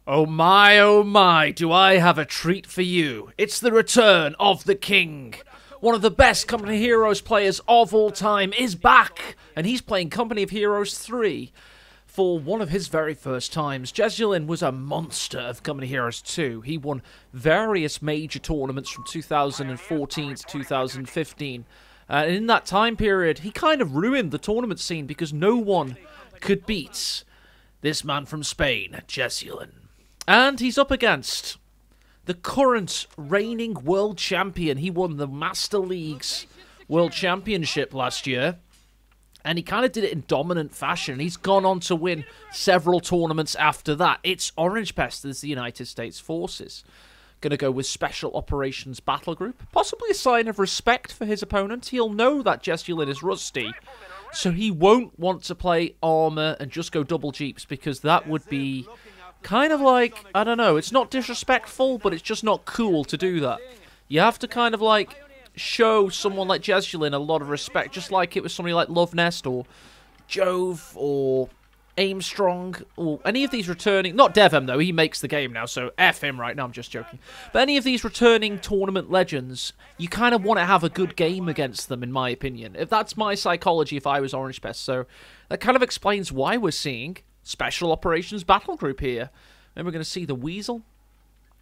oh my, do I have a treat for you. It's the return of the king. One of the best Company of Heroes players of all time is back, and he's playing Company of Heroes 3 for one of his very first times. Jesulin was a monster of Company of Heroes 2. He won various major tournaments from 2014 to 2015. And in that time period, he kind of ruined the tournament scene because no one could beat this man from Spain, Jesulin. And he's up against the current reigning world champion. He won the Master League's World Championship last year. And he kind of did it in dominant fashion. He's gone on to win several tournaments after that. It's Orangepest as the United States Forces. Going to go with Special Operations Battle Group. Possibly a sign of respect for his opponent. He'll know that Jesulin is rusty. So he won't want to play armor and just go double jeeps, because that would be kind of like, I don't know, it's not disrespectful, but it's just not cool to do that. You have to kind of like show someone like Jesulin a lot of respect, just like it was somebody like Love Nest or Jove or Aimstrong or any of these returning, not Devem though, he makes the game now, so F him right now, I'm just joking. But any of these returning tournament legends, you kind of want to have a good game against them, in my opinion. If that's my psychology if I was Orangepest, so that kind of explains why we're seeing Special Operations Battle Group here. And we're going to see the Weasel.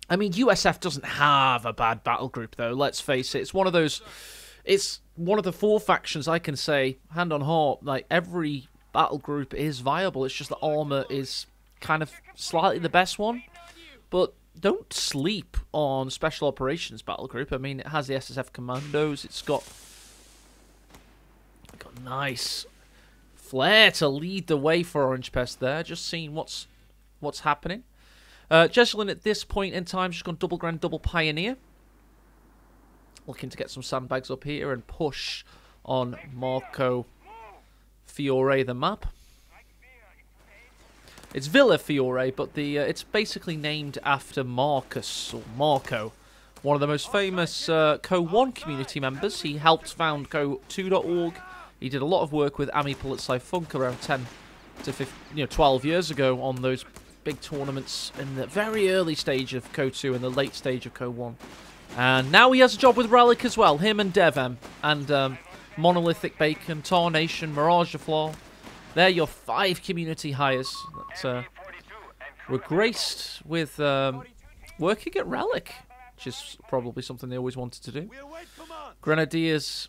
I mean, USF doesn't have a bad battle group though, let's face it. It's one of those, it's one of the 4 factions I can say, hand on heart, like every battle group is viable. It's just the armor is kind of slightly the best one. But don't sleep on Special Operations Battle Group. I mean, it has the SSF Commandos. It's got nice flair to lead the way for Orangepest there. Just seeing what's happening. Jesulin at this point in time just gone double Grand, double Pioneer. Looking to get some sandbags up here and push on Marco Fiore the map. It's Villa Fiore, but it's basically named after Marcus, or Marco, one of the most famous Co1 community members. He helped found Co2.org. He did a lot of work with Ami Politsai Funk around 10 to 15, 12 years ago on those big tournaments in the very early stage of Co2 and the late stage of Co1. And now he has a job with Relic as well, him and Devem, and Monolithic Bacon, Tarnation, Mirage de Flor. They're your 5 community hires that were graced with working at Relic, which is probably something they always wanted to do. Grenadiers,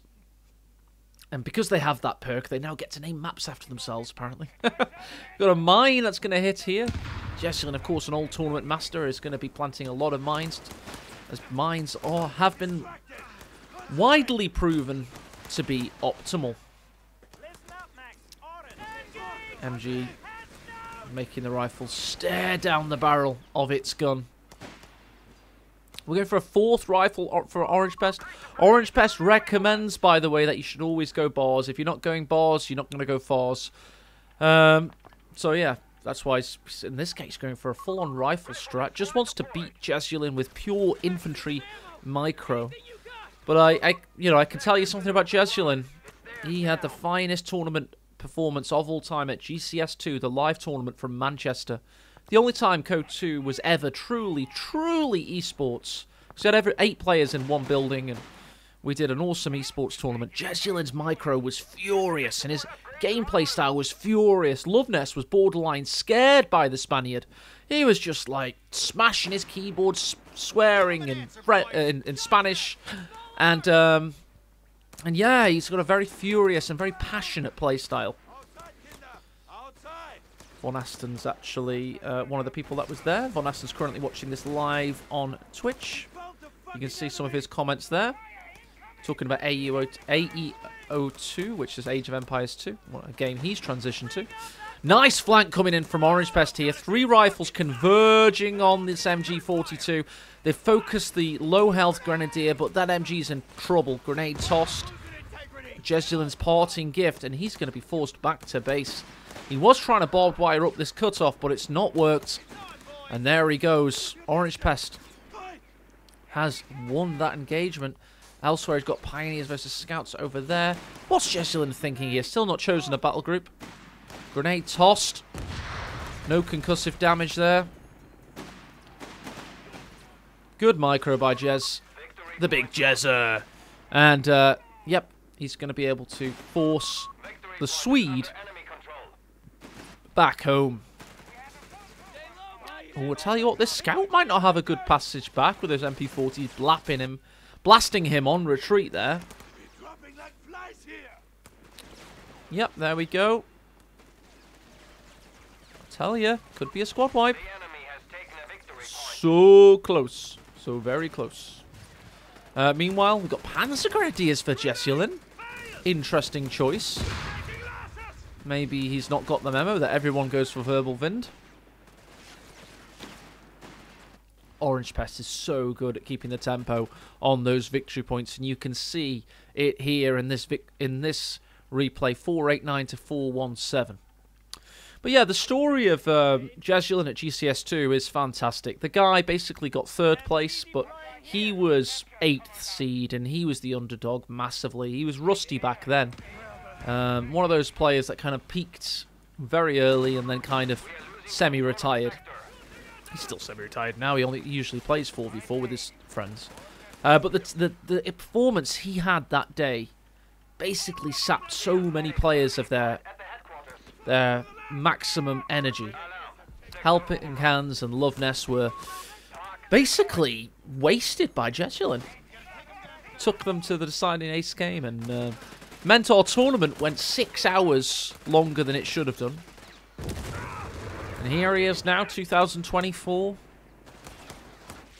and because they have that perk, they now get to name maps after themselves, apparently. Got a mine that's going to hit here. Jesulin, of course, an old tournament master, is going to be planting a lot of mines, as mines have been widely proven to be optimal. MG making the rifle stare down the barrel of its gun. We're going for a 4th rifle for Orangepest. Orangepest recommends, by the way, that you should always go bars. If you're not going bars, you're not going to go fars. So yeah, that's why he's, in this case, going for a full-on rifle strat. Just wants to beat Jesulin with pure infantry micro. But I can tell you something about Jesulin. He had the finest tournament performance of all time at GCS2, the live tournament from Manchester. The only time Co2 was ever truly esports. So we had 8 players in one building, and we did an awesome esports tournament. Jesulin's micro was furious, and his gameplay style was furious. Loveness was borderline scared by the Spaniard. He was just like smashing his keyboard, swearing in Spanish. And yeah, he's got a very furious and very passionate playstyle. Von Asten's actually one of the people that was there. Von Asten's currently watching this live on Twitch. You can see some of his comments there. Talking about AEO2, which is Age of Empires 2. What a game he's transitioned to. Nice flank coming in from Orangepest here. 3 rifles converging on this MG42. They've focused the low health Grenadier, but that MG's in trouble. Grenade tossed. Jesulin's parting gift, and he's going to be forced back to base. He was trying to barbed wire up this cutoff, but it's not worked. And there he goes. Orangepest has won that engagement. Elsewhere, he's got Pioneers versus Scouts over there. What's Jesulin thinking here? Still not chosen a battle group. Grenade tossed. No concussive damage there. Good micro by Jez. The big Jezzer. And, yep, he's going to be able to force the Swede back home. Oh, I'll tell you what, this scout might not have a good passage back with those MP40s blasting him on retreat there. Yep, there we go. I'll tell you, could be a squad wipe. So close. So very close. Meanwhile, we've got Panzer Grenadiers for Jesulin. Interesting choice. Maybe he's not got the memo that everyone goes for Verbal Wind. Orangepest is so good at keeping the tempo on those victory points, and you can see it here in this replay, 489 to 417. But yeah, the story of Jesulin at GCS2 is fantastic. The guy basically got 3rd place, but he was 8th seed, and he was the underdog massively. He was rusty back then. One of those players that kind of peaked very early and then kind of semi-retired. He's still semi-retired now. He only usually plays 4v4 with his friends. But the performance he had that day basically sapped so many players of their maximum energy. Helping Hands and Loveness were basically wasted by Jesulin. Took them to the deciding ace game, and Mentor Tournament went 6 hours longer than it should have done. And here he is now, 2024,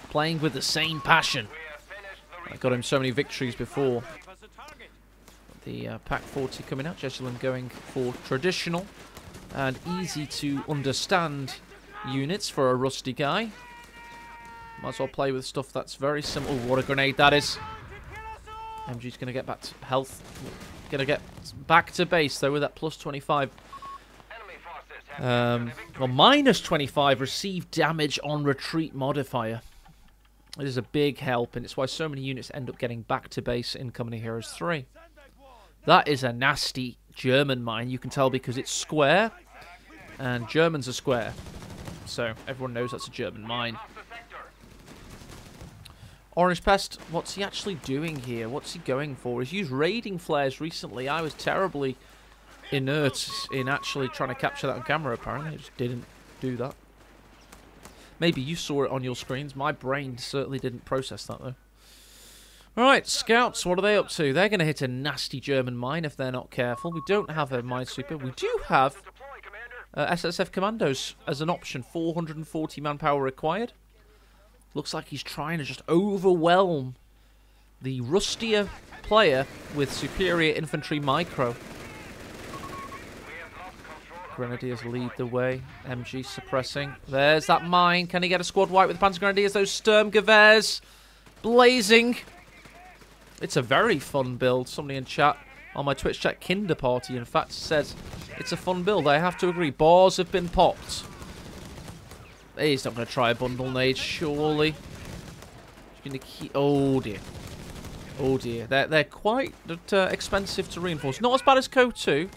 playing with the same passion. I got him so many victories before. The Pack 40 coming out, Jesulin going for traditional and easy to understand units for a rusty guy. Might as well play with stuff that's very simple. Oh, what a grenade that is. MG's going to get back to health. Going to get back to base, though, with that plus 25. Well, minus 25 received damage on retreat modifier. It is a big help, and it's why so many units end up getting back to base in Company Heroes 3. That is a nasty German mine. You can tell because it's square, and Germans are square. So everyone knows that's a German mine. Orangepest, what's he actually doing here? What's he going for? He's used raiding flares recently. I was terribly inert in actually trying to capture that on camera, apparently. I just didn't do that. Maybe you saw it on your screens. My brain certainly didn't process that, though. Alright, scouts, what are they up to? They're going to hit a nasty German mine if they're not careful. We don't have a minesweeper. We do have SSF commandos as an option. 440 manpower required. Looks like he's trying to just overwhelm the rustier player with superior infantry micro. Grenadiers lead the way. MG suppressing. There's that mine. Can he get a squad wipe with the Panzer Grenadiers? Those Sturmgewehrs blazing. It's a very fun build. Somebody in chat, on my Twitch chat, Kinder Party, in fact, says it's a fun build. I have to agree. Bars have been popped. He's not going to try a bundle nade, surely. Oh, dear. Oh, dear. They're quite expensive to reinforce. Not as bad as CoH3.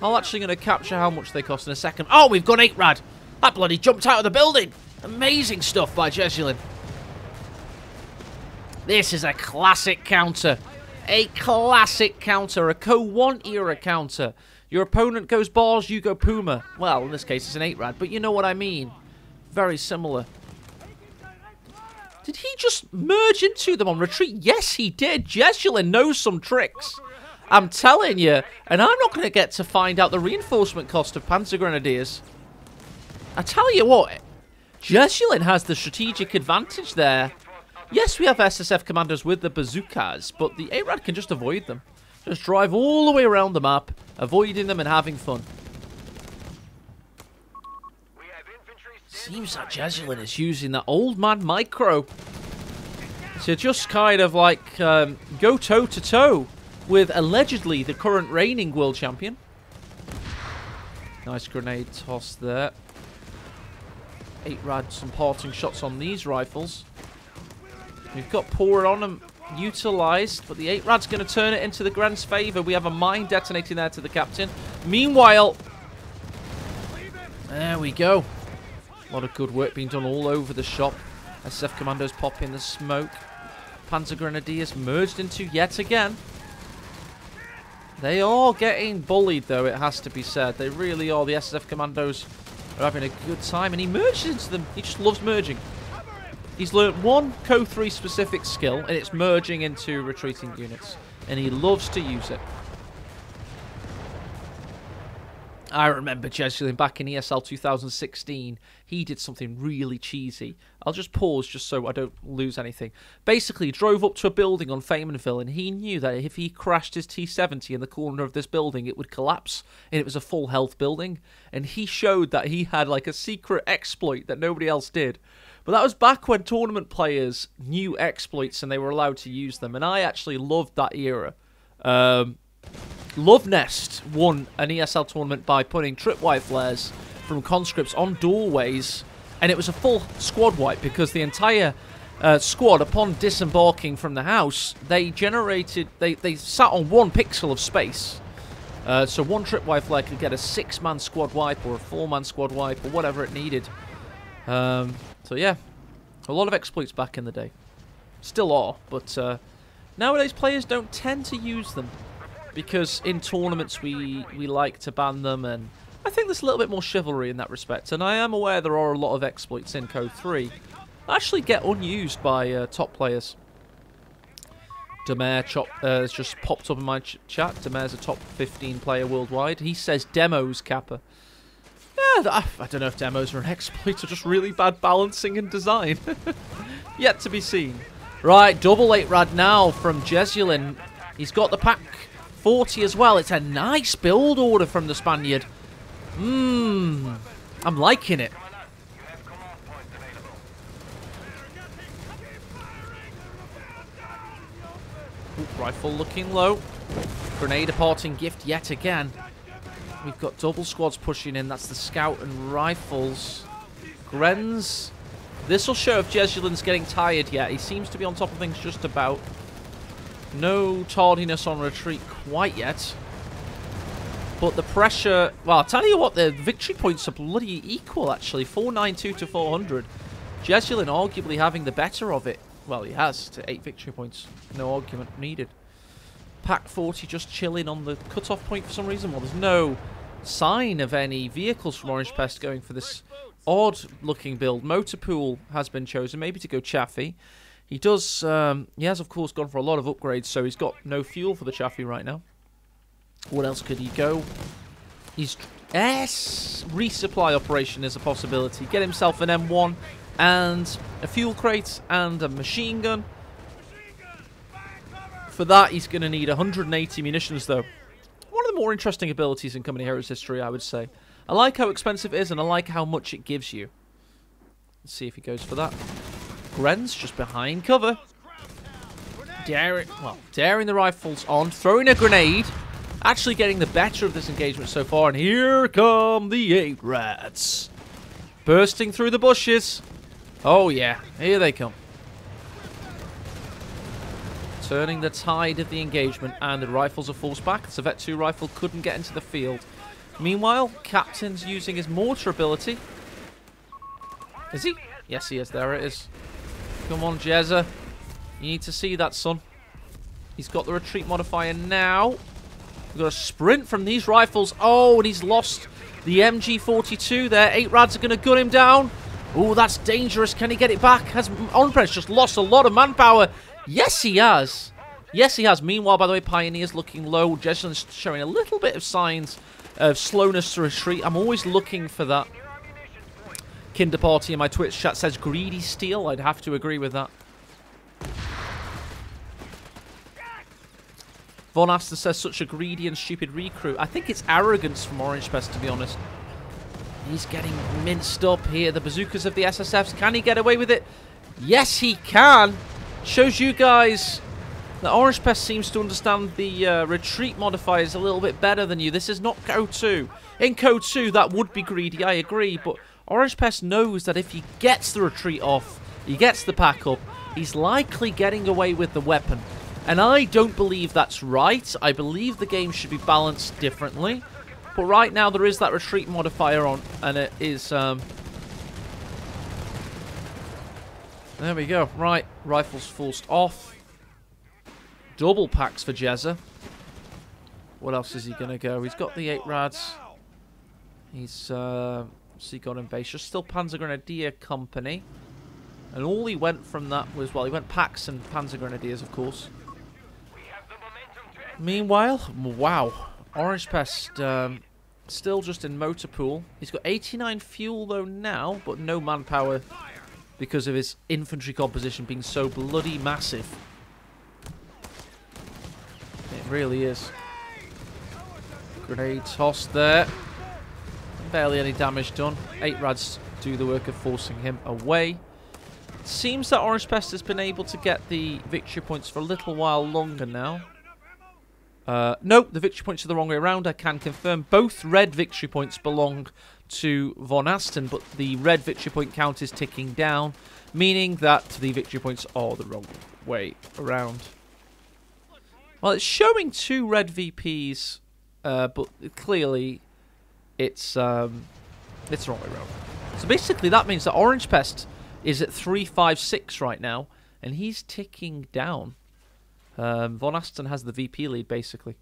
I'm actually going to capture how much they cost in a second. Oh, we've got 8 rad. That bloody jumped out of the building. Amazing stuff by Jesulin. This is a classic counter. A classic counter. A Co-1 era counter. Your opponent goes bars, you go Puma. Well, in this case, it's an 8 rad, but you know what I mean. Very similar. Did he just merge into them on retreat? Yes, he did. Jesulin knows some tricks. I'm telling you. And I'm not going to get to find out the reinforcement cost of Panzer Grenadiers. I tell you what. Jesulin has the strategic advantage there. Yes, we have SSF commandos with the bazookas, but the ARAD can just avoid them. Just drive all the way around the map, avoiding them and having fun. Seems like Jesulin is using that old man micro to just kind of like go toe-to-toe with allegedly the current reigning world champion. Nice grenade toss there. 8 rad, some parting shots on these rifles. We've got Pour on them utilised, but the 8 rad's going to turn it into the Grand's favour. We have a mine detonating there to the captain. Meanwhile, there we go. A lot of good work being done all over the shop. SF Commandos pop in the smoke. Panzer Grenadiers merged into yet again. They are getting bullied, though, it has to be said. They really are. The SF Commandos are having a good time, and he merges into them. He just loves merging. He's learnt one CoH3 specific skill, and it's merging into retreating units. And he loves to use it. I remember Jesulin back in ESL 2016. He did something really cheesy. I'll just pause just so I don't lose anything. Basically, he drove up to a building on Faymanville, and he knew that if he crashed his T-70 in the corner of this building, it would collapse, and it was a full health building. And he showed that he had like a secret exploit that nobody else did. But that was back when tournament players knew exploits and they were allowed to use them, and I actually loved that era. Love Nest won an ESL tournament by putting tripwire flares from conscripts on doorways, and it was a full squad wipe because the entire squad, upon disembarking from the house, they sat on 1 pixel of space. So one tripwire flare could get a 6-man squad wipe or a 4-man squad wipe or whatever it needed. So yeah, a lot of exploits back in the day. Still are, but nowadays players don't tend to use them. Because in tournaments we like to ban them, and I think there's a little bit more chivalry in that respect. And I am aware there are a lot of exploits in CoH3 that actually get unused by top players. Demare has just popped up in my chat. Demare's a top 15 player worldwide. He says demos, Kappa. Yeah, I don't know if demos are an exploit or just really bad balancing and design. Yet to be seen. Right, double 8 rad now from Jesulin. He's got the pack 40 as well. It's a nice build order from the Spaniard. I'm liking it. Ooh, rifle looking low. Grenade a parting gift yet again. We've got double squads pushing in. That's the scout and rifles. Grens. This will show if Jesulin's getting tired yet. He seems to be on top of things just about. No tardiness on retreat quite yet. But the pressure... Well, I'll tell you what, the victory points are bloody equal, actually. 492 to 400. Jesulin arguably having the better of it. Well, he has, to 8 victory points. No argument needed. Pack 40 just chilling on the cutoff point for some reason. Well, there's no sign of any vehicles from Orangepest going for this odd-looking build. Motor pool has been chosen, maybe to go Chaffee. He does, he has of course gone for a lot of upgrades, so he's got no fuel for the Chaffee right now. What else could he go? He's, resupply operation is a possibility. Get himself an M1 and a fuel crate and a machine gun. For that, he's going to need 180 munitions, though. One of the more interesting abilities in Company Heroes history, I would say. I like how expensive it is, and I like how much it gives you. Let's see if he goes for that. Gren's just behind cover. Daring the rifles on. Throwing a grenade. Actually getting the better of this engagement so far. And here come the 8 rats. Bursting through the bushes. Oh yeah, here they come. Turning the tide of the engagement. And the rifles are forced back. The Vet 2 rifle couldn't get into the field. Meanwhile, Captain's using his mortar ability. Is he? Yes, he is. There it is. Come on, Jezza. You need to see that, son. He's got the retreat modifier now. We've got a sprint from these rifles. Oh, and he's lost the MG42 there. 8 rads are going to gun him down. Oh, that's dangerous. Can he get it back? Has Orangepest just lost a lot of manpower? Yes, he has. Yes, he has. Meanwhile, by the way, Pioneer's looking low. Jesulin's showing a little bit of signs of slowness to retreat. I'm always looking for that. Kinder Party in my Twitch chat says greedy steel. I'd have to agree with that. Von Aster says such a greedy and stupid recruit. I think it's arrogance from Orangepest, to be honest. He's getting minced up here. The bazookas of the SSFs. Can he get away with it? Yes, he can. Shows you guys that Orangepest seems to understand the retreat modifiers a little bit better than you. This is not CoH2. In CoH2, that would be greedy, I agree, but Orangepest knows that if he gets the retreat off, he gets the pack up, he's likely getting away with the weapon. And I don't believe that's right. I believe the game should be balanced differently. But right now there is that retreat modifier on, and it is There we go. Right, rifles forced off. Double packs for Jezza. What else is he going to go? He's got the 8 rads. He's what's he got in base? Just still Panzer Grenadier Company. And all he went from that was, well, he went packs and Panzer Grenadiers, of course. Meanwhile, wow. Orangepest still just in motor pool. He's got 89 fuel, though, now, but no manpower because of his infantry composition being so bloody massive. It really is. Grenade tossed there. Barely any damage done. 8 rads do the work of forcing him away. It seems that Orangepest has been able to get the victory points for a little while longer now. No, the victory points are the wrong way around. I can confirm both red victory points belong to Von Asten, but the red victory point count is ticking down, meaning that the victory points are the wrong way around. Well, it's showing 2 red VPs, but clearly it's the wrong way around. So basically that means that Orangepest is at 356 right now, and he's ticking down. Von Asten has the VP lead, basically.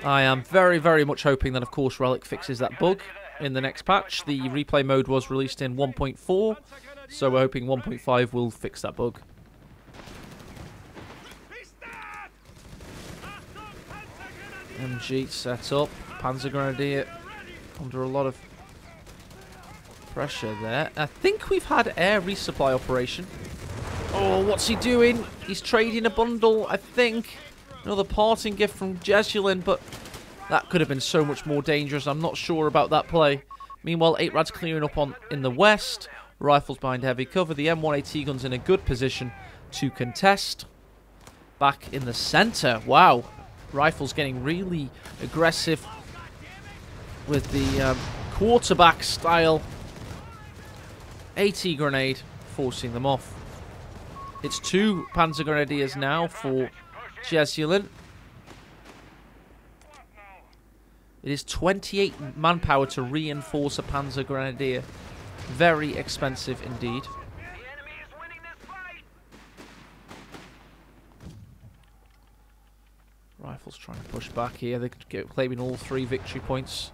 I am very, very much hoping that, of course, Relic fixes that bug in the next patch. The replay mode was released in 1.4, so we're hoping 1.5 will fix that bug. MG set up. Panzer Grenadier under a lot of pressure there. I think we've had air resupply operation. Oh, what's he doing? He's trading a bundle, I think. Another parting gift from Jesulin, but that could have been so much more dangerous. I'm not sure about that play. Meanwhile, 8 rads clearing up in the west. Rifles behind heavy cover. The M1AT gun's in a good position to contest. Back in the center. Wow. Rifles getting really aggressive with the quarterback style AT grenade, forcing them off. It's 2 Panzer Grenadiers now for Jesulin. It is 28 manpower to reinforce a Panzer Grenadier. Very expensive indeed. Rifles trying to push back here. They're claiming all 3 victory points.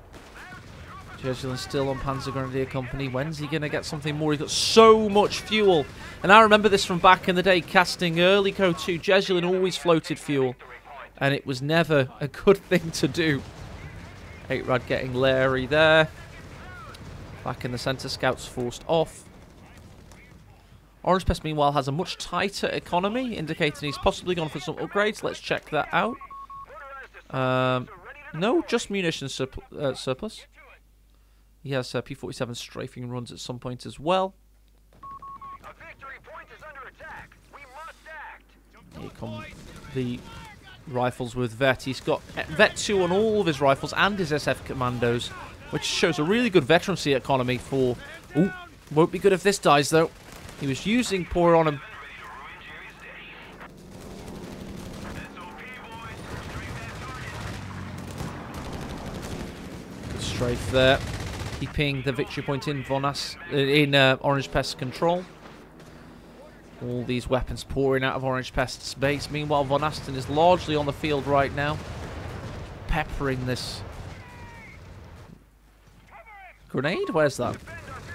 Jesulin still on Panzer Grenadier Company. When's he going to get something more? He's got so much fuel. And I remember this from back in the day, casting early CoH3. Jesulin always floated fuel. And it was never a good thing to do. 8 rad getting Larry there. Back in the centre, scouts forced off. Orangepest, meanwhile, has a much tighter economy, indicating he's possibly gone for some upgrades. Let's check that out. No, just munitions surplus. He has P-47 strafing runs at some point as well. Here come the rifles with Vet. He's got Vet 2 on all of his rifles and his SF Commandos, which shows a really good veterancy economy for... Ooh, won't be good if this dies, though. He was using Pour on him. Good strafe there. Keeping the victory point in Orangepest's control. All these weapons pouring out of Orangepest's base. Meanwhile, Von Asten is largely on the field right now, peppering this grenade. Where's that?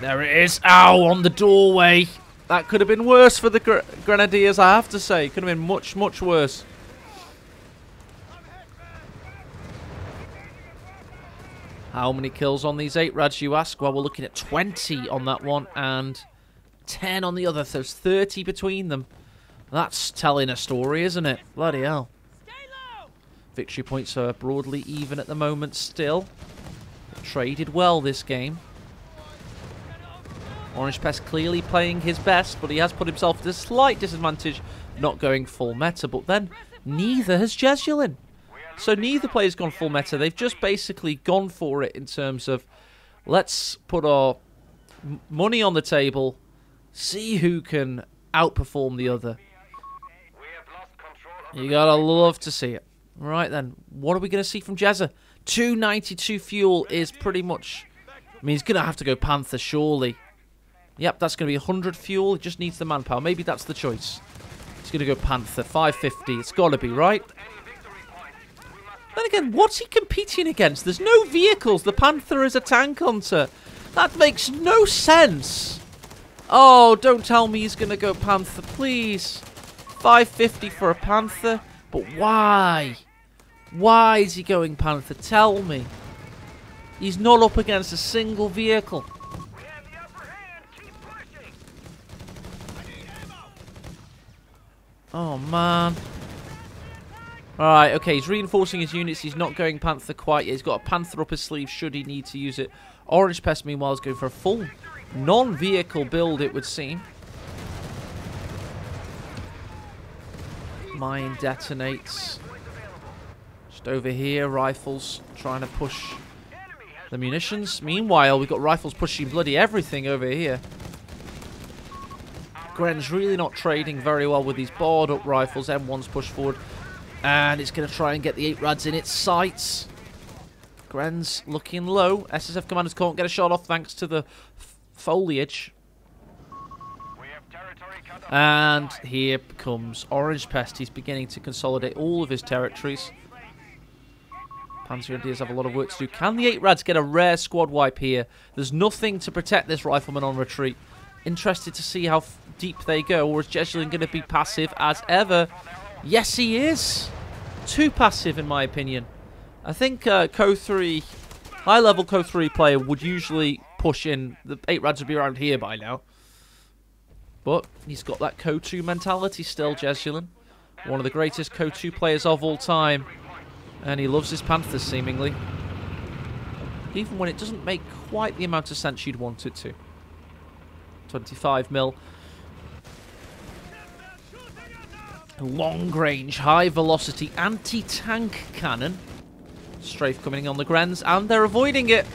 There it is. Ow, on the doorway. That could have been worse for the Grenadiers, I have to say. Could have been much, much worse. How many kills on these 8 rads, you ask? Well, we're looking at 20 on that one and 10 on the other. There's 30 between them. That's telling a story, isn't it? Bloody hell. Victory points are broadly even at the moment still. Traded well this game. Orangepest clearly playing his best, but he has put himself at a slight disadvantage not going full meta. But then neither has Jesulin. So neither player's gone full meta. They've just basically gone for it in terms of, let's put our money on the table, see who can outperform the other. You gotta love to see it. Right then, what are we going to see from Jezza? 292 fuel is pretty much... I mean, he's going to have to go Panther, surely. Yep, that's going to be 100 fuel. It just needs the manpower. Maybe that's the choice. It's going to go Panther. 550. It's got to be, right? Then again, what's he competing against? There's no vehicles. The Panther is a tank hunter. That makes no sense. Oh, don't tell me he's going to go Panther, please. 550 for a Panther. But why? Why is he going Panther? Tell me. He's not up against a single vehicle. Oh, man. Alright, okay, he's reinforcing his units. He's not going Panther quite yet. He's got a Panther up his sleeve should he need to use it. Orangepest, meanwhile, is going for a full non-vehicle build, it would seem. Mine detonates. Just over here, rifles trying to push the munitions. Meanwhile, we've got rifles pushing bloody everything over here. Gren's really not trading very well with these bored-up rifles. M1's pushed forward. And it's going to try and get the 8 rads in its sights. Gren's looking low. SSF commanders can't get a shot off thanks to the foliage. And here comes Orangepest. He's beginning to consolidate all of his territories. Panzer Grenadiers have a lot of work to do. Can the 8 rads get a rare squad wipe here? There's nothing to protect this rifleman on retreat. Interested to see how deep they go. Or is Jesulin going to be passive as ever? Yes, he is. Too passive, in my opinion. I think CoH3, high-level CoH3 player would usually push in. The 8 rads would be around here by now. But he's got that CoH2 mentality still, Jesulin. One of the greatest CoH2 players of all time. And he loves his Panthers, seemingly. Even when it doesn't make quite the amount of sense you'd want it to. 25 mil. Long-range, high-velocity, anti-tank cannon. Strafe coming on the Grens, and they're avoiding it.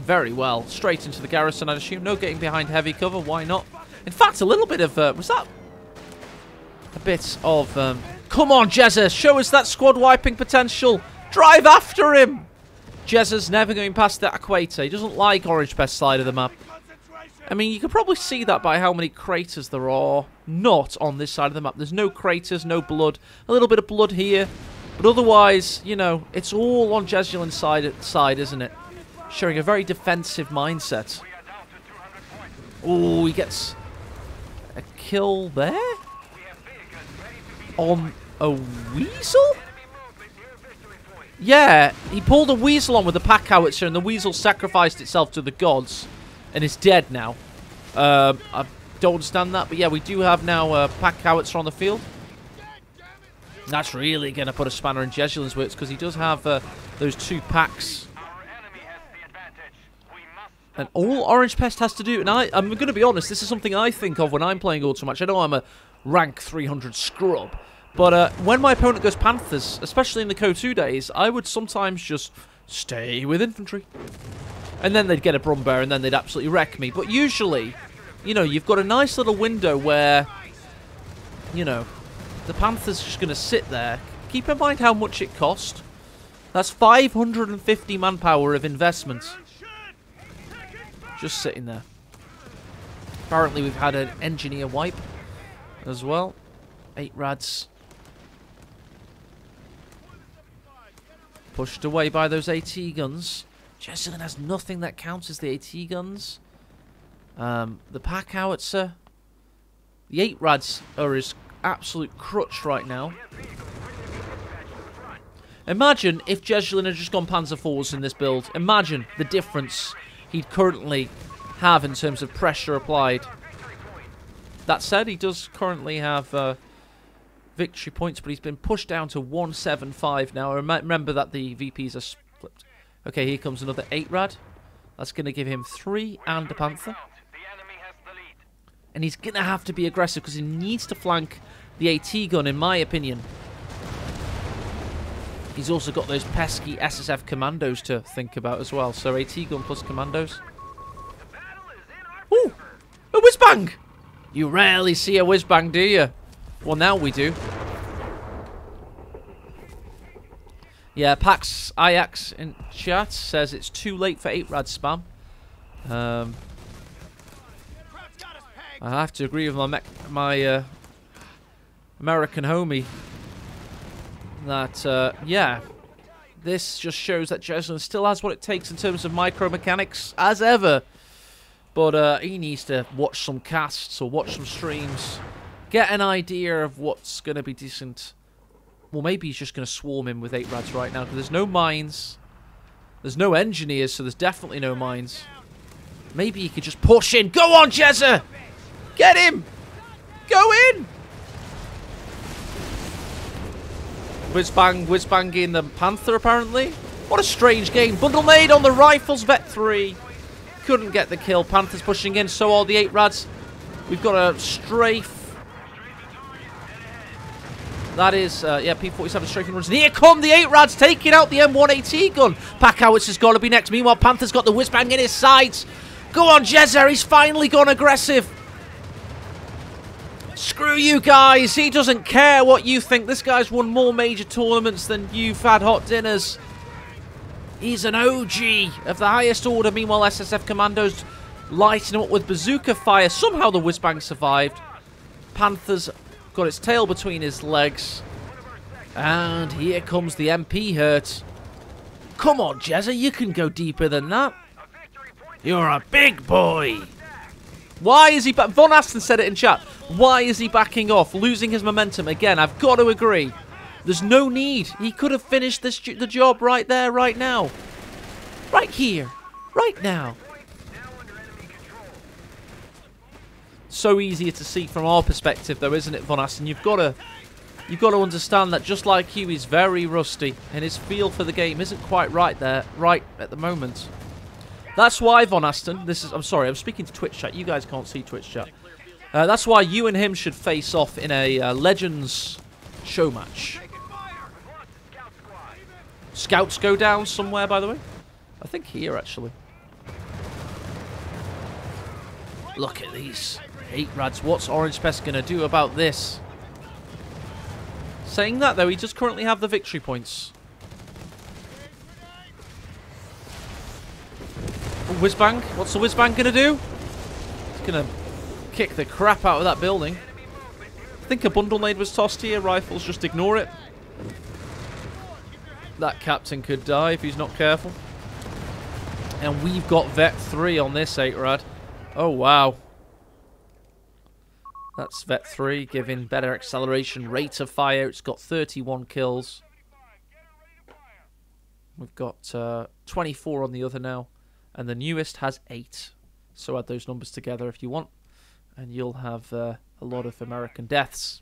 Very well. Straight into the garrison, I'd assume. No getting behind heavy cover, why not? In fact, a little bit of... was that... a bit of... come on, Jezza, show us that squad-wiping potential. Drive after him! Jezza's never going past that equator. He doesn't like Orangepest side of the map. I mean, you can probably see that by how many craters there are not on this side of the map. There's no craters, no blood. A little bit of blood here. But otherwise, you know, it's all on Jesulin's side, isn't it? Showing a very defensive mindset. Oh, he gets a kill there? On a weasel? Yeah, he pulled a weasel on with a pack howitzer and the weasel sacrificed itself to the gods. And it's dead now. I don't understand that. But yeah, we do have now a pack howitzer on the field. That's really going to put a spanner in Jesulin's works because he does have those 2 packs. And all Orangepest has to do, and I'm going to be honest, this is something I think of when I'm playing Ultramatch. I know I'm a rank 300 scrub. But when my opponent goes Panthers, especially in the CoH2 days, I would sometimes just stay with infantry. And then they'd get a Brumbear, and then they'd absolutely wreck me. But usually, you know, you've got a nice little window where, you know, the Panther's just going to sit there. Keep in mind how much it cost. That's 550 manpower of investment. Just sitting there. Apparently we've had an engineer wipe as well. 8 rads. Pushed away by those AT guns. Jesulin has nothing that counts as the AT guns. The pack howitzer. The 8 rads are his absolute crutch right now. Imagine if Jesulin had just gone Panzer IVs in this build. Imagine the difference he'd currently have in terms of pressure applied. That said, he does currently have victory points, but he's been pushed down to 175 now. Remember that the VPs are split. Okay, here comes another 8 rad. That's going to give him 3 and a Panther. And he's going to have to be aggressive because he needs to flank the AT gun, in my opinion. He's also got those pesky SSF commandos to think about as well. So AT gun plus commandos. Ooh! A whiz-bang! You rarely see a whiz-bang, do you? Well, now we do. Yeah, Pax Ajax in chat says it's too late for 8 rad spam. I have to agree with my American homie that, yeah, this just shows that Jesulin still has what it takes in terms of micro mechanics, as ever. But he needs to watch some casts or watch some streams, get an idea of what's going to be decent. Well, maybe he's just going to swarm him with 8 rads right now, because there's no mines. There's no engineers, so there's definitely no mines. Maybe he could just push in. Go on, Jezza! Get him! Go in! Whiz-banging the Panther, apparently. What a strange game. Bundle made on the rifles, Vet 3. Couldn't get the kill. Panther's pushing in, so are the 8 rads. We've got a strafe. That is, yeah, P-47 strafing runs. And here come the 8 rads taking out the M1AT gun. Packowitz has got to be next. Meanwhile, Panther's got the whiz-bang in his sights. Go on, Jezza. He's finally gone aggressive. Screw you guys. He doesn't care what you think. This guy's won more major tournaments than you've had hot dinners. He's an OG of the highest order. Meanwhile, SSF Commandos lighting him up with bazooka fire. Somehow the whiz-bang survived. Panther's got its tail between his legs. And here comes the MP hurt. Come on, Jezza, you can go deeper than that. You're a big boy. Why is he back? Von Asten said it in chat. Why is he backing off, losing his momentum again? I've got to agree. There's no need. He could have finished the job right there, right now. Right here. Right now. So easier to see from our perspective, though, isn't it, Von Asten? You've got to understand that just like you, he's very rusty, and his feel for the game isn't quite right there, right at the moment. That's why, Von Asten, I'm sorry, I'm speaking to Twitch chat. You guys can't see Twitch chat. That's why you and him should face off in a Legends show match. Scouts go down somewhere, by the way. I think here, actually. Look at these 8 rads. What's Orangepest going to do about this? Saying that, though, he does currently have the victory points. Whiz-bang. What's the whiz-bang going to do? It's going to kick the crap out of that building. I think a bundle nade was tossed here. Rifles, just ignore it. That captain could die if he's not careful. And we've got Vet 3 on this 8 rad. Oh, wow. That's Vet 3 giving better acceleration, rate of fire. It's got 31 kills. We've got 24 on the other now. And the newest has 8. So add those numbers together if you want. And you'll have a lot of American deaths.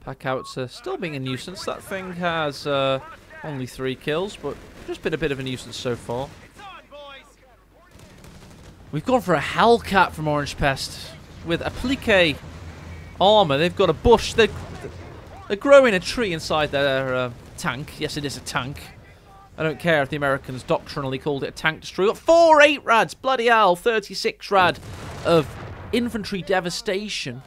Packouts still being a nuisance. That thing has only 3 kills, but just been a bit of a nuisance so far. We've gone for a Hellcat from Orangepest with applique armor. They've got a bush. They're growing a tree inside their tank. Yes, it is a tank. I don't care if the Americans doctrinally called it a tank destroyer. Got 4 8 rads. Bloody hell. 36 rad of infantry devastation.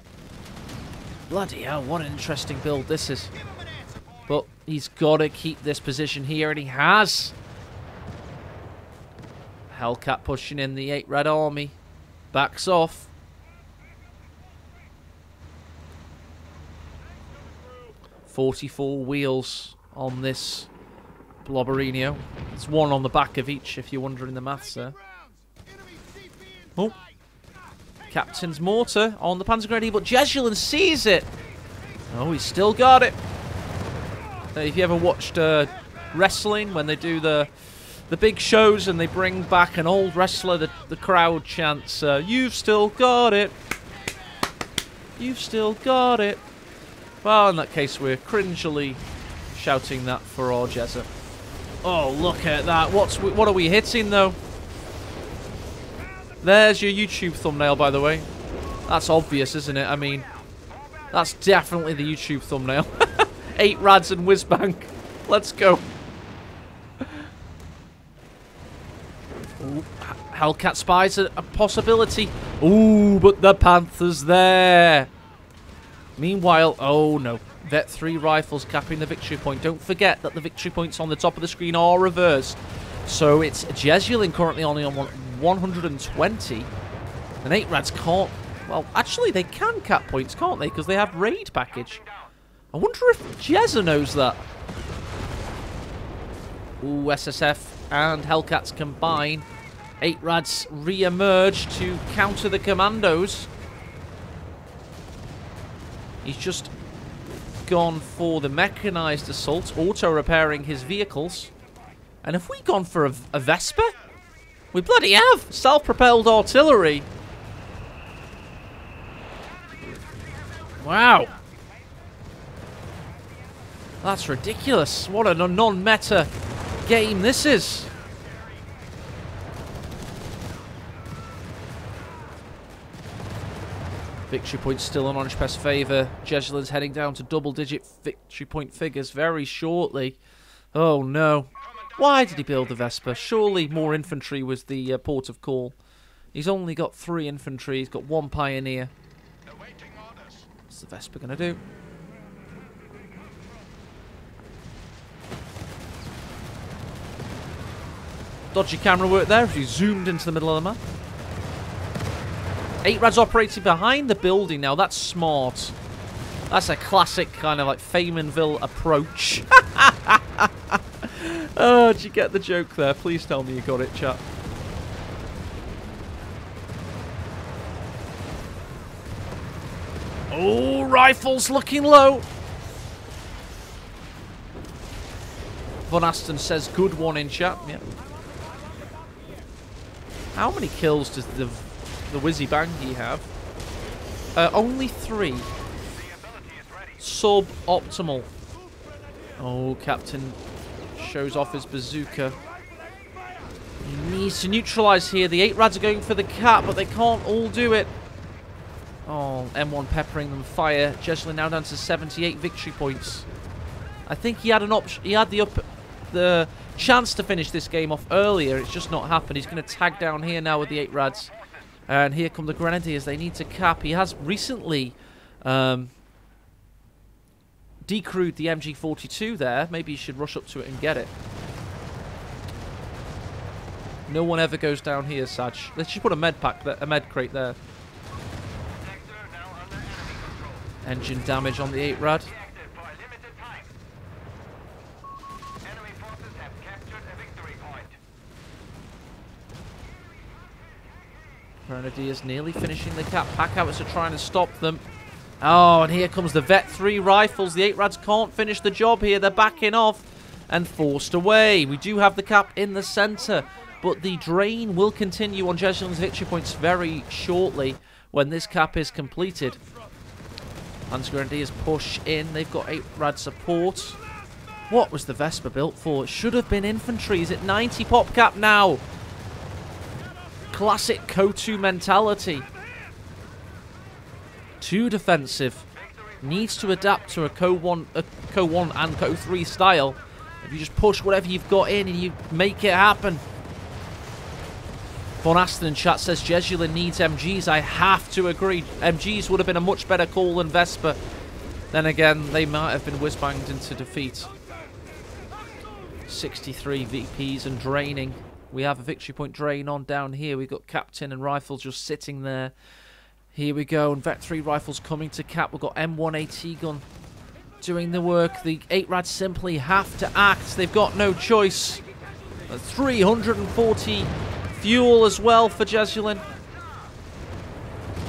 Bloody hell, what an interesting build this is. But he's got to keep this position here, and he has. Hellcat pushing in the 8 red army. Backs off. .44 wheels on this Blobberino. It's 1 on the back of each, if you're wondering the maths there. Oh. Captain's mortar on the Panzergrenadier, but Jesulin sees it. Oh, he's still got it. If you ever watched wrestling, when they do the big shows and they bring back an old wrestler, the crowd chants, "You've still got it. You've still got it." Well, in that case, we're cringily shouting that for our Jezza. Oh, look at that. What are we hitting, though? There's your YouTube thumbnail, by the way. That's obvious, isn't it? I mean, that's definitely the YouTube thumbnail. 8 rads and whiz-bang. Let's go. Ooh, Hellcat spies a possibility. Ooh, but the Panther's there. Meanwhile, oh no. Vet 3 rifles capping the victory point. Don't forget that the victory points on the top of the screen are reversed. So it's Jesulin currently only on 120. And 8 Rads can't... Well, actually, they can cap points, can't they? Because they have raid package. I wonder if Jezza knows that. Ooh, SSF and Hellcats combine. 8 Rads re-emerge to counter the commandos. He's just gone for the mechanized assault, auto-repairing his vehicles. And have we gone for a Vesper? We bloody have! Self-propelled artillery. Wow. That's ridiculous. What a non-meta game this is. Victory points still in Orangepest's favour. Jesulin's heading down to double-digit victory point figures very shortly. Oh no. Why did he build the Vesper? Surely more infantry was the port of call. He's only got 3 infantry. He's got 1 pioneer. What's the Vesper going to do? Dodgy camera work there. He zoomed into the middle of the map. 8 Rads operating behind the building now. That's smart. That's a classic kind of like Faymanville approach. Oh, did you get the joke there? Please tell me you got it, chat. Oh, rifles looking low. Von Aston says good one in chat. Yeah. How many kills does the Whizzy Bangy have? Only 3. Sub-optimal. Oh, Captain shows off his bazooka. He needs to neutralise here. The 8 Rads are going for the cap, but they can't all do it. Oh, M1 peppering them fire. Jesulin now down to 78 victory points. I think he had an option. He had the chance to finish this game off earlier. It's just not happened. He's going to tag down here now with the 8 Rads. And here come the Grenadiers. They need to cap. He has recently decrewed the MG42 there. Maybe you should rush up to it and get it. No one ever goes down here, Saj. Let's just put a med pack, a med crate there. Engine damage on the 8 Rad. Grenadiers nearly finishing the cap. Packouts are trying to stop them. Oh, and here comes the Vet 3 rifles. The 8 Rads can't finish the job here. They're backing off and forced away. We do have the cap in the centre, but the drain will continue on Jesulin's victory points very shortly when this cap is completed. Hans Grenadiers push in. They've got 8 Rad support. What was the Vesper built for? It should have been infantry. Is it 90 pop cap now? Classic CoH3 mentality. Too defensive. Needs to adapt to a CoH1 and CoH3 style. If you just push whatever you've got in and you make it happen. Von Aston in chat says Jesulin needs MGs. I have to agree. MGs would have been a much better call than Vesper. Then again, they might have been whiz-banged into defeat. 63 VPs and draining. We have a victory point drain on down here. We've got Captain and Rifles just sitting there. Here we go. And Vet 3 Rifles coming to cap. We've got M1 AT gun doing the work. The 8 Rads simply have to act. They've got no choice. 340 fuel as well for Jesulin.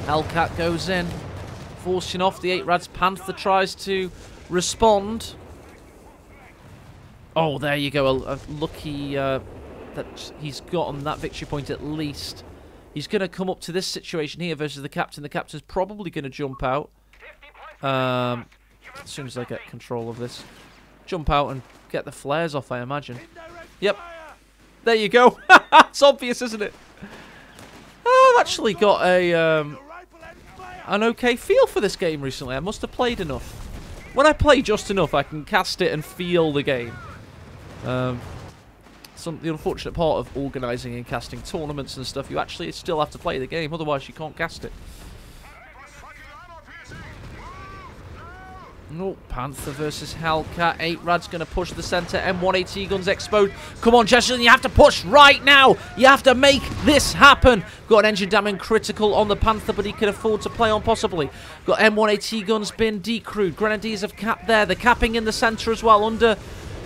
Hellcat goes in, forcing off the 8 Rads. Panther tries to respond. Oh, there you go. A lucky that he's gotten that victory point at least. He's going to come up to this situation here versus the Captain. The Captain's probably going to jump out. As soon as I get control of this. Jump out and get the flares off, I imagine. Yep. There you go. It's obvious, isn't it? I've actually got an okay feel for this game recently. I must have played enough. When I play just enough, I can cast it and feel the game. the unfortunate part of organising and casting tournaments and stuff. You actually still have to play the game, otherwise you can't cast it. No, Panther versus Hellcat. 8rad's going to push the centre. M1AT guns exposed. Come on, Jesulin, you have to push right now. You have to make this happen. Got an engine damage critical on the Panther, but he can afford to play on possibly. Got M1AT guns been decrewed. Grenadiers have capped there. They're capping in the centre as well under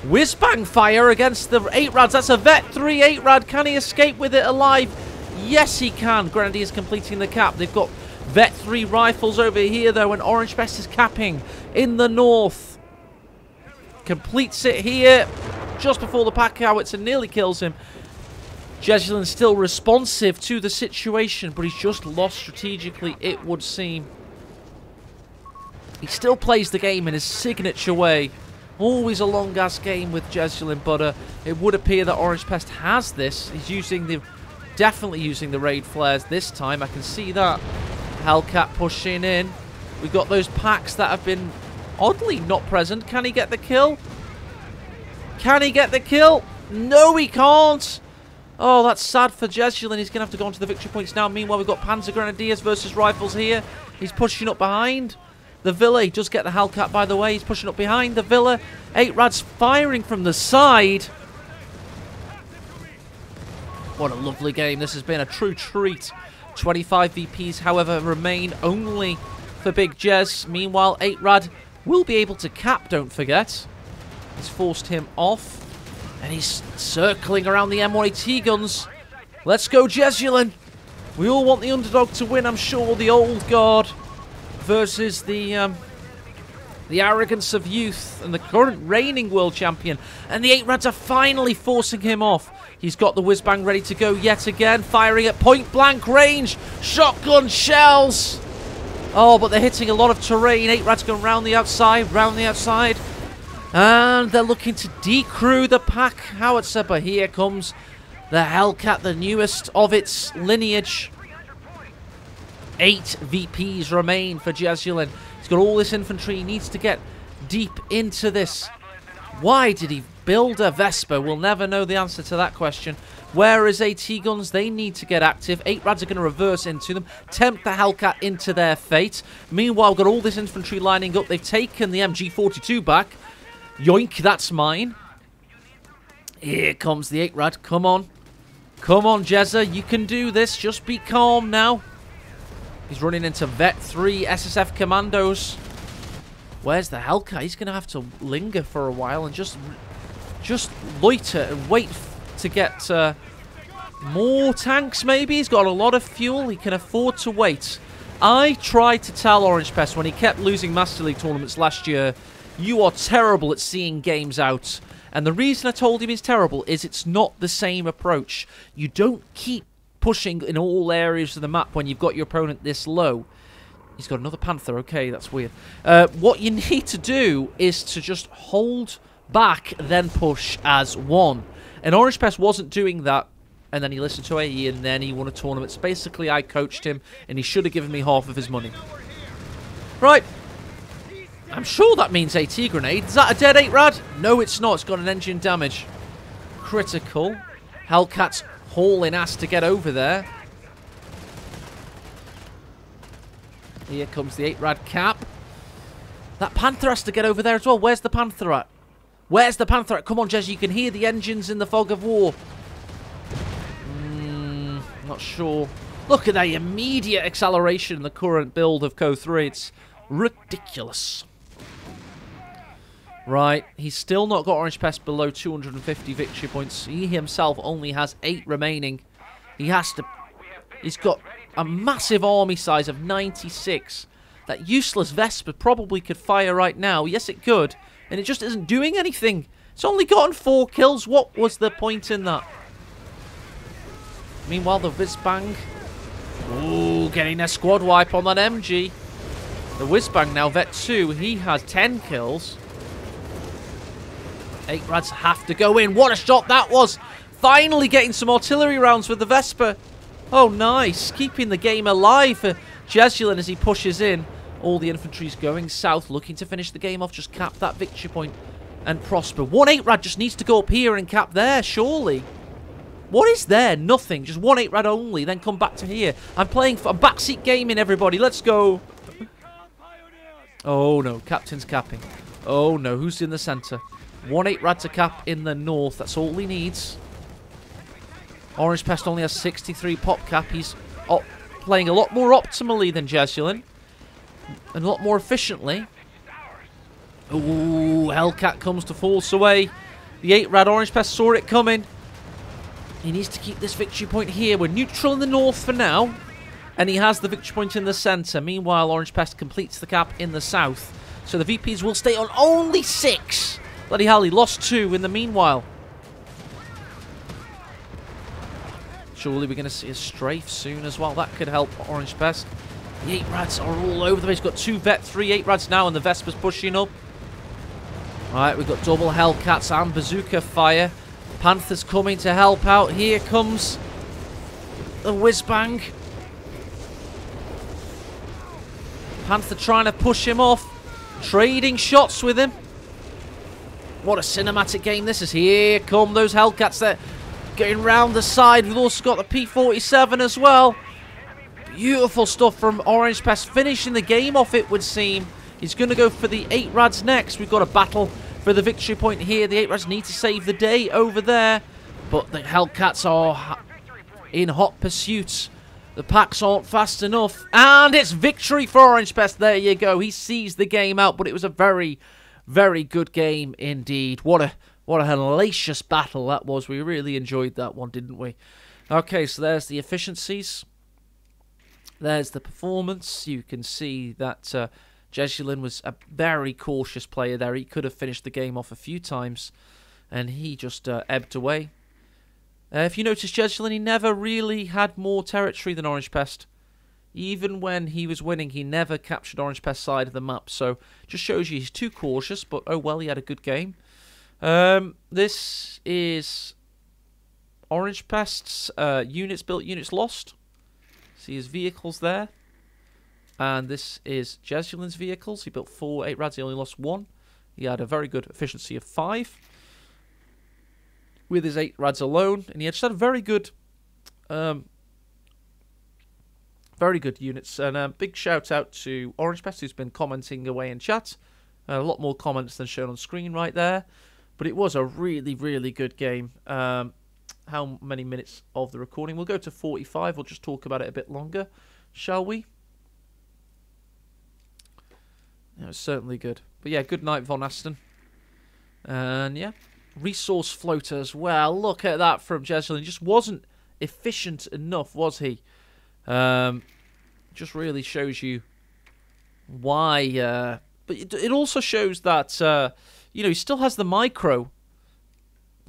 whiz-bang fire against the 8rads. That's a Vet 3 8rad. Can he escape with it alive? Yes, he can. Grenadiers completing the cap. They've got Vet 3 rifles over here, though, and Orangepest is capping in the north. Completes it here just before the pack howitzer nearly kills him. Jesulin still responsive to the situation, but he's just lost strategically, it would seem. He still plays the game in his signature way. Always a long-ass game with Jesulin, but it would appear that Orangepest has this. He's definitely using the raid flares this time. I can see that. Hellcat pushing in. We've got those packs that have been oddly not present. Can he get the kill? Can he get the kill? No, he can't. Oh, that's sad for Jesulin. He's going to have to go on to the victory points now. Meanwhile, we've got Panzer Grenadiers versus Rifles here. He's pushing up behind. The Villa, he does get the Hellcat, by the way. He's pushing up behind the Villa. 8rad's firing from the side. What a lovely game. This has been a true treat. 25 VPs, however, remain only for Big Jez. Meanwhile, 8rad will be able to cap, don't forget. He's forced him off. And he's circling around the M1AT guns. Let's go, Jesulin. We all want the underdog to win, I'm sure. The old guard versus the arrogance of youth and the current reigning world champion. And the 8rads are finally forcing him off. He's got the whiz-bang ready to go yet again, firing at point-blank range. Shotgun shells. Oh, but they're hitting a lot of terrain. 8rad's going round the outside, And they're looking to decrew the pack howitzer, but here comes the Hellcat, the newest of its lineage. 8 VPs remain for Jesulin. He's got all this infantry. He needs to get deep into this. Why did he build a Vespa? We'll never know the answer to that question. Where is AT guns? They need to get active. 8rads are going to reverse into them, tempt the Hellcat into their fate. Meanwhile, got all this infantry lining up. They've taken the MG42 back. Yoink, that's mine. Here comes the 8rad. Come on. Come on, Jezza. You can do this. Just be calm now. He's running into Vet 3 SSF commandos. Where's the Hellcat? He's going to have to linger for a while and just loiter and wait to get more tanks, maybe. He's got a lot of fuel. He can afford to wait. I tried to tell Orangepest when he kept losing Master League tournaments last year, you are terrible at seeing games out. And the reason I told him he's terrible is it's not the same approach. You don't keep pushing in all areas of the map when you've got your opponent this low. He's got another Panther. Okay, that's weird. What you need to do is to just hold back, then push as one. And Orangepest wasn't doing that, and then he listened to AE, and then he won a tournament. So basically, I coached him, and he should have given me half of his money. Right. I'm sure that means AT grenade. Is that a dead 8rad? No, it's not. It's got an engine damage. Critical. Hellcat's hauling ass to get over there. Here comes the 8rad cap. That Panther has to get over there as well. Where's the Panther at? Where's the Panther at? Come on, Jez, you can hear the engines in the fog of war. Not sure. Look at that immediate acceleration in the current build of CoH3. It's ridiculous. Right, he's still not got Orangepest below 250 victory points. He himself only has 8 remaining. He's got a massive army size of 96. That useless Vespa probably could fire right now. Yes, it could. And it just isn't doing anything. It's only gotten 4 kills. What was the point in that? Meanwhile, the whiz-bang. Ooh, getting a squad wipe on that MG. The whiz-bang now, Vet 2. He has 10 kills. 8rads have to go in. What a shot that was. Finally getting some artillery rounds with the Vespa. Oh, nice. Keeping the game alive for Jesulin as he pushes in. All the infantry's going south, looking to finish the game off. Just cap that victory point. and prosper. 1 8-rad just needs to go up here and cap there, surely. What is there? Nothing. Just 1 8-rad only, then come back to here. I'm playing for backseat gaming, everybody. Let's go. Oh, no. Captain's capping. Oh, no. Who's in the centre? 1 8-rad to cap in the north. That's all he needs. Orangepest only has 63 pop cap. He's playing a lot more optimally than Jesulin. And a lot more efficiently. Ooh, Hellcat comes to force away. The 8-rad Orangepest saw it coming. He needs to keep this victory point here. We're neutral in the north for now. And he has the victory point in the centre. Meanwhile, Orangepest completes the cap in the south. So the VPs will stay on only 6. Bloody hell, he lost 2 in the meanwhile. Surely we're going to see a strafe soon as well. That could help Orangepest. The 8-rads are all over the place. We've got 2 Vet, 3 8-rads now, and the Vesper's pushing up. Alright, we've got double Hellcats and Bazooka fire. Panther's coming to help out. Here comes the Whizbang. Panther trying to push him off. Trading shots with him. What a cinematic game this is. Here come those Hellcats there. Getting round the side. We've also got the P-47 as well. Beautiful stuff from Orangepest. Finishing the game off, it would seem. He's going to go for the 8-rads next. We've got a battle for the victory point here. The 8-rads need to save the day over there. But the Hellcats are in hot pursuit. The packs aren't fast enough. And it's victory for Orangepest. There you go. He sees the game out. But it was a very, very good game indeed. What a hellacious battle that was. We really enjoyed that one, didn't we? Okay, so there's the efficiencies. There's the performance. You can see that Jesulin was a very cautious player there. He could have finished the game off a few times, and he just ebbed away. If you notice, Jesulin, he never really had more territory than Orangepest. Even when he was winning, he never captured Orangepest's side of the map. So, just shows you he's too cautious, but oh well, he had a good game. This is Orangepest's units built, units lost. See his vehicles there. And this is Jesulin's vehicles. He built 4 8-rads. He only lost 1. He had a very good efficiency of 5 with his 8-rads alone. And he had just had very good units. And a big shout out to Orangepest, who's been commenting away in chat. A lot more comments than shown on screen right there. But it was a really, really good game. How many minutes of the recording? We'll go to 45. We'll just talk about it a bit longer, shall we? It was certainly good. But yeah, good night, Von Aston. And yeah, resource floater as well. Look at that from Jesulin. Just wasn't efficient enough, was he? Just really shows you why. But it also shows that, you know, he still has the micro.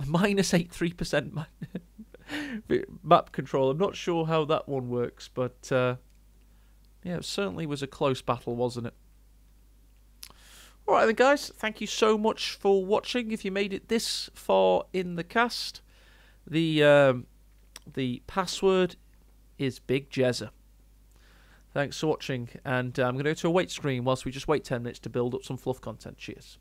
Minus 83% map control. I'm not sure how that one works, but yeah, it certainly was a close battle, wasn't it? Alright then, guys, thank you so much for watching. If you made it this far in the cast, the password is Big Jezza. Thanks for watching, and I'm going to go to a wait screen whilst we just wait 10 minutes to build up some fluff content. Cheers.